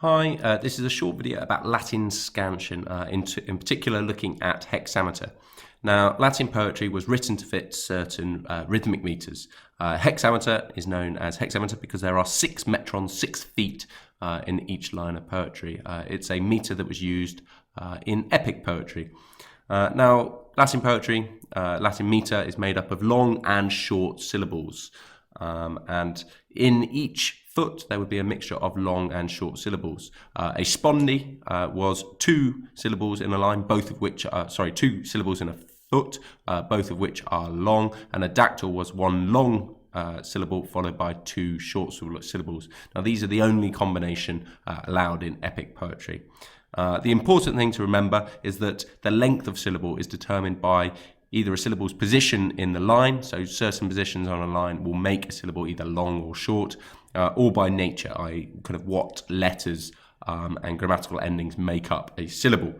Hi, this is a short video about Latin scansion, in particular looking at hexameter. Now, Latin poetry was written to fit certain rhythmic meters. Hexameter is known as hexameter because there are 6 metrons, 6 feet in each line of poetry. It's a meter that was used in epic poetry. Now, Latin poetry, Latin meter is made up of long and short syllables. And in each foot there would be a mixture of long and short syllables. A spondy was 2 syllables in a line, both of which are, 2 syllables in a foot, both of which are long, and a dactyl was 1 long syllable followed by 2 short syllables. Now these are the only combination allowed in epic poetry. The important thing to remember is that the length of syllable is determined by either a syllable's position in the line, so certain positions on a line will make a syllable either long or short, or by nature, i.e. kind of what letters and grammatical endings make up a syllable.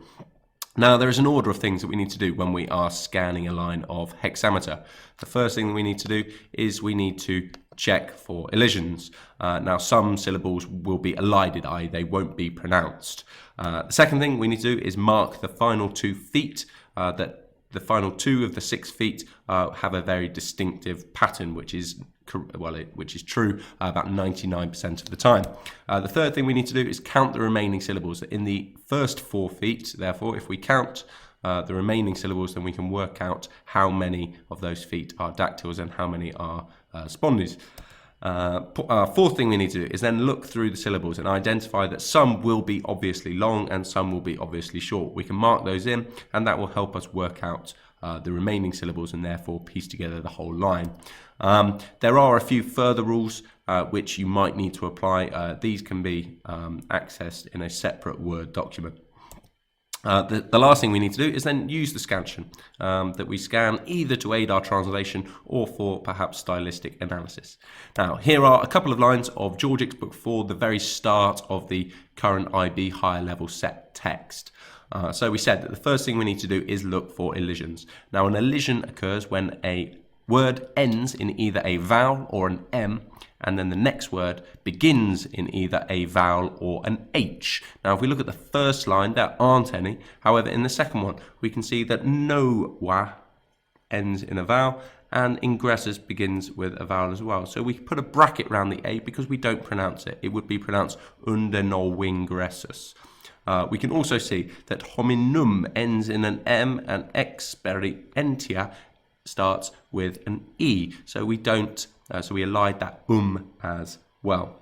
Now, there is an order of things that we need to do when we are scanning a line of hexameter. The first thing that we need to do is we need to check for elisions. Now, some syllables will be elided, i.e. they won't be pronounced. The second thing we need to do is mark the final 2 feet, that the final 2 of the 6 feet have a very distinctive pattern, which is true about 99% of the time. The third thing we need to do is count the remaining syllables. In the first 4 feet, therefore, if we count the remaining syllables, then we can work out how many of those feet are dactyls and how many are spondies. Fourth thing we need to do is then look through the syllables and identify that some will be obviously long and some will be obviously short. We can mark those in, and that will help us work out the remaining syllables and therefore piece together the whole line. There are a few further rules which you might need to apply. These can be accessed in a separate Word document. The last thing we need to do is then use the scansion that we scan either to aid our translation or for perhaps stylistic analysis. Now, here are a couple of lines of Georgic's Book 4, the very start of the current IB higher level set text. So we said that the first thing we need to do is look for elisions. Now, an elision occurs when a word ends in either a vowel or an M, and then the next word begins in either a vowel or an H. Now, if we look at the first line, there aren't any. However, in the second one, we can see that no wa ends in a vowel, and ingressus begins with a vowel as well. So we put a bracket around the A because we don't pronounce it. It would be pronounced under no ingressus. We can also see that hominum ends in an M, and experientia starts with an E. So we don't. So we elide that as well.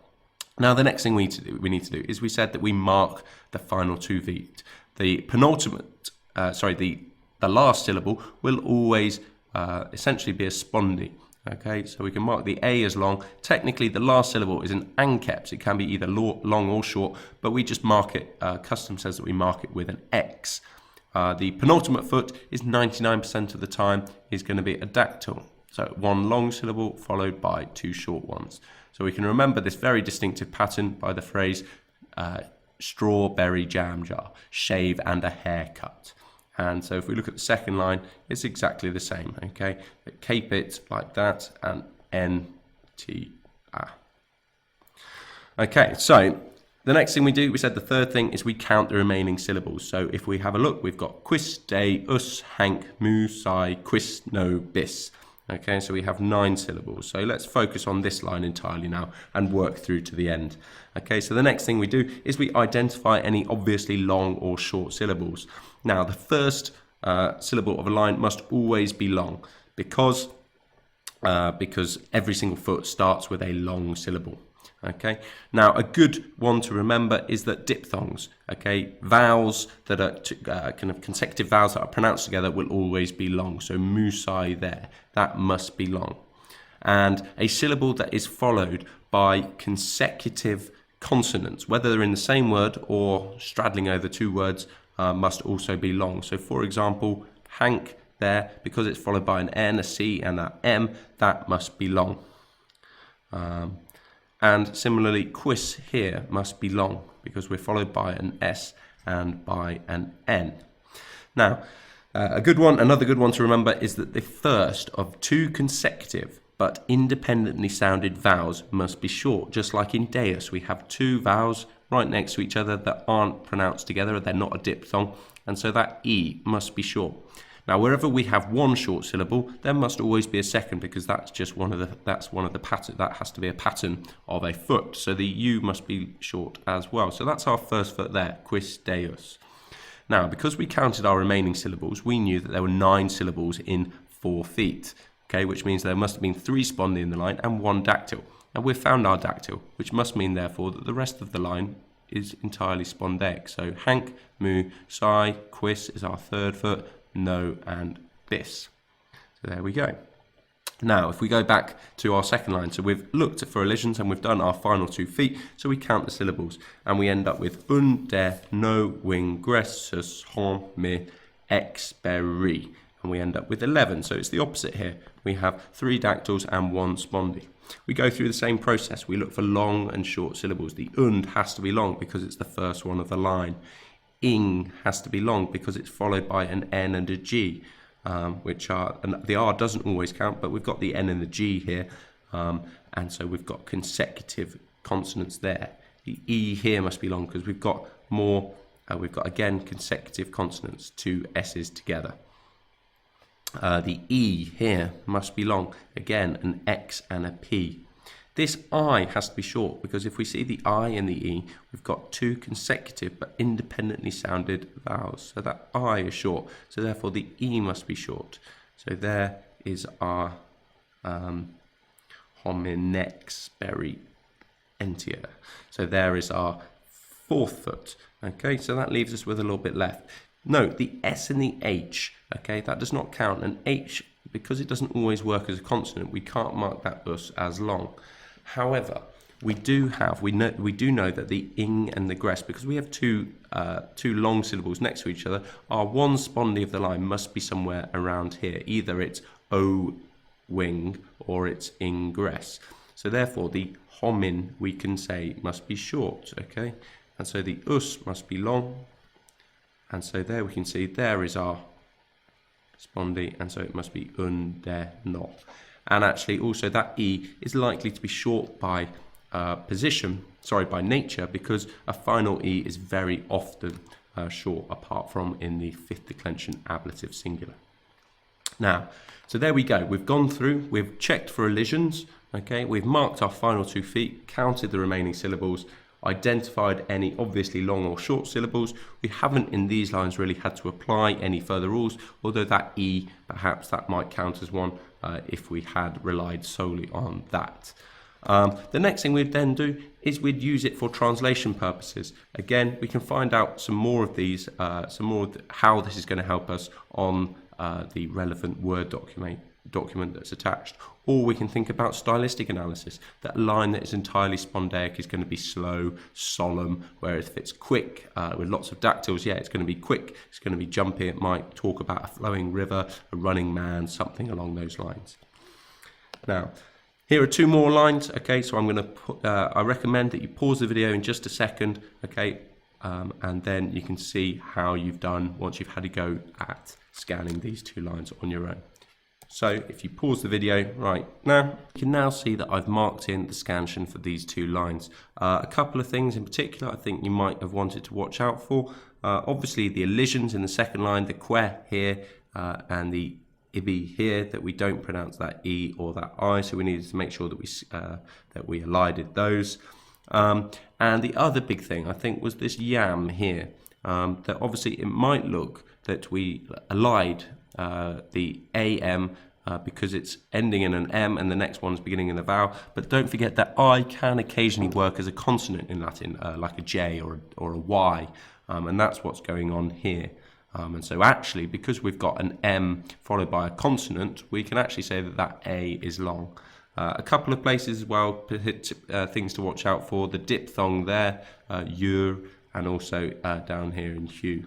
Now, the next thing we need to do is we said that we mark the final 2 feet. The penultimate, the last syllable will always essentially be a spondy. Okay, so we can mark the A as long. Technically, the last syllable is an anceps. It can be either long or short, but we just mark it. Custom says that we mark it with an X. The penultimate foot is 99% of the time is going to be a dactyl. So 1 long syllable followed by 2 short ones. So we can remember this very distinctive pattern by the phrase strawberry jam jar, shave and a haircut. And so if we look at the second line, it's exactly the same, okay? Keep it like that and N-T-A. Okay, so the next thing we do, we said the third thing is we count the remaining syllables. So if we have a look, we've got quis, de, us, hank, mu, si, quis, no, bis. Okay, so we have 9 syllables. So let's focus on this line entirely now and work through to the end. Okay, so the next thing we do is we identify any obviously long or short syllables. Now, the first syllable of a line must always be long because every single foot starts with a long syllable. Okay, now a good one to remember is that diphthongs, okay, vowels that are kind of consecutive vowels that are pronounced together will always be long. So musai there, that must be long. And a syllable that is followed by consecutive consonants, whether they're in the same word or straddling over 2 words, must also be long. So for example, hank there, because it's followed by an N, a C and an M, that must be long. And similarly, quis here must be long because we're followed by an S and by an N. Now, another good one to remember is that the first of 2 consecutive but independently sounded vowels must be short. Just like in deus, we have 2 vowels right next to each other that aren't pronounced together. They're not a diphthong, and so that E must be short. Now, wherever we have one short syllable, there must always be a second, because that's just one of the pattern. That has to be a pattern of a foot. So the U must be short as well. So that's our first foot there, quis deus. Now, because we counted our remaining syllables, we knew that there were 9 syllables in 4 feet. Okay, which means there must have been 3 spondi in the line and 1 dactyl. And we've found our dactyl, which must mean therefore that the rest of the line is entirely spondaic. So hanc, mu, psi, quis is our third foot, no, and bis. So there we go. Now, if we go back to our second line, so we've looked for elisions and we've done our final 2 feet, so we count the syllables and we end up with un, de, no, wing, gressus, hom, me, experi, and we end up with 11. So it's the opposite here. We have 3 dactyls and 1 spondi. We go through the same process. We look for long and short syllables. The und has to be long because it's the first one of the line. Ing has to be long because it's followed by an N and a G, which are, and the R doesn't always count, but we've got the N and the G here, and so we've got consecutive consonants there. The E here must be long because we've got more, we've got again consecutive consonants, 2 S's together. The E here must be long, again an X and a P. This I has to be short because if we see the I and the E, we've got 2 consecutive but independently sounded vowels. So that I is short, so therefore the E must be short. So there is our hominexperientia. So there is our 4th foot. Okay, so that leaves us with a little bit left. Note the S and the H, okay, that does not count. And H, because it doesn't always work as a consonant, we can't mark that us as long. However, we do know that the ing and the gres, because we have two long syllables next to each other, our one spondi of the line must be somewhere around here. Either it's o wing or it's ingress. So therefore, the homin we can say must be short, okay? And so the us must be long. And so there we can see there is our spondi, and so it must be un, de, no. And actually also that E is likely to be short by by nature, because a final E is very often short, apart from in the 5th declension ablative singular. Now, so there we go. We've gone through, we've checked for elisions, okay? We've marked our final 2 feet, counted the remaining syllables, identified any obviously long or short syllables. We haven't in these lines really had to apply any further rules, although that E, perhaps that might count as one if we had relied solely on that. The next thing we'd then do is we'd use it for translation purposes. Again, we can find out some more of these, how this is going to help us on the relevant Word document that's attached. Or we can think about stylistic analysis. That line that is entirely spondaic is going to be slow, solemn, whereas if it's quick, with lots of dactyls, yeah, it's going to be quick, it's going to be jumpy, it might talk about a flowing river, a running man, something along those lines. Now, here are 2 more lines, okay, so I'm going to put, I recommend that you pause the video in just a second, okay, and then you can see how you've done once you've had a go at scanning these 2 lines on your own. So if you pause the video right now, you can now see that I've marked in the scansion for these 2 lines. A couple of things in particular I think you might have wanted to watch out for. Obviously the elisions in the second line, the que here and the ibi here, that we don't pronounce that E or that I, so we needed to make sure that we elided those. And the other big thing I think was this yam here, that obviously it might look that we elide the AM because it's ending in an M and the next one's beginning in a vowel, but don't forget that I can occasionally work as a consonant in Latin, like a J or a Y, and that's what's going on here. And so actually, because we've got an M followed by a consonant, we can actually say that that A is long. A couple of places as well, things to watch out for, the diphthong there, yur, and also down here in hue.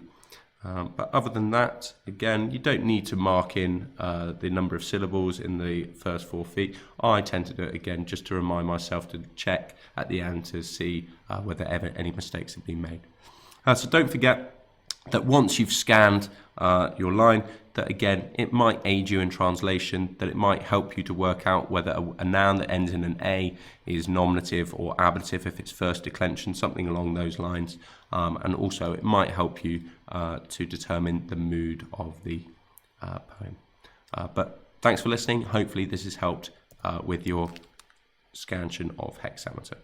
But other than that, again, you don't need to mark in the number of syllables in the first 4 feet. I tend to do it again just to remind myself to check at the end to see whether ever any mistakes have been made. So don't forget, that once you've scanned your line, that again, it might aid you in translation, that it might help you to work out whether a noun that ends in an A is nominative or ablative if it's first declension, something along those lines. And also it might help you to determine the mood of the poem. But thanks for listening. Hopefully this has helped with your scansion of hexameter.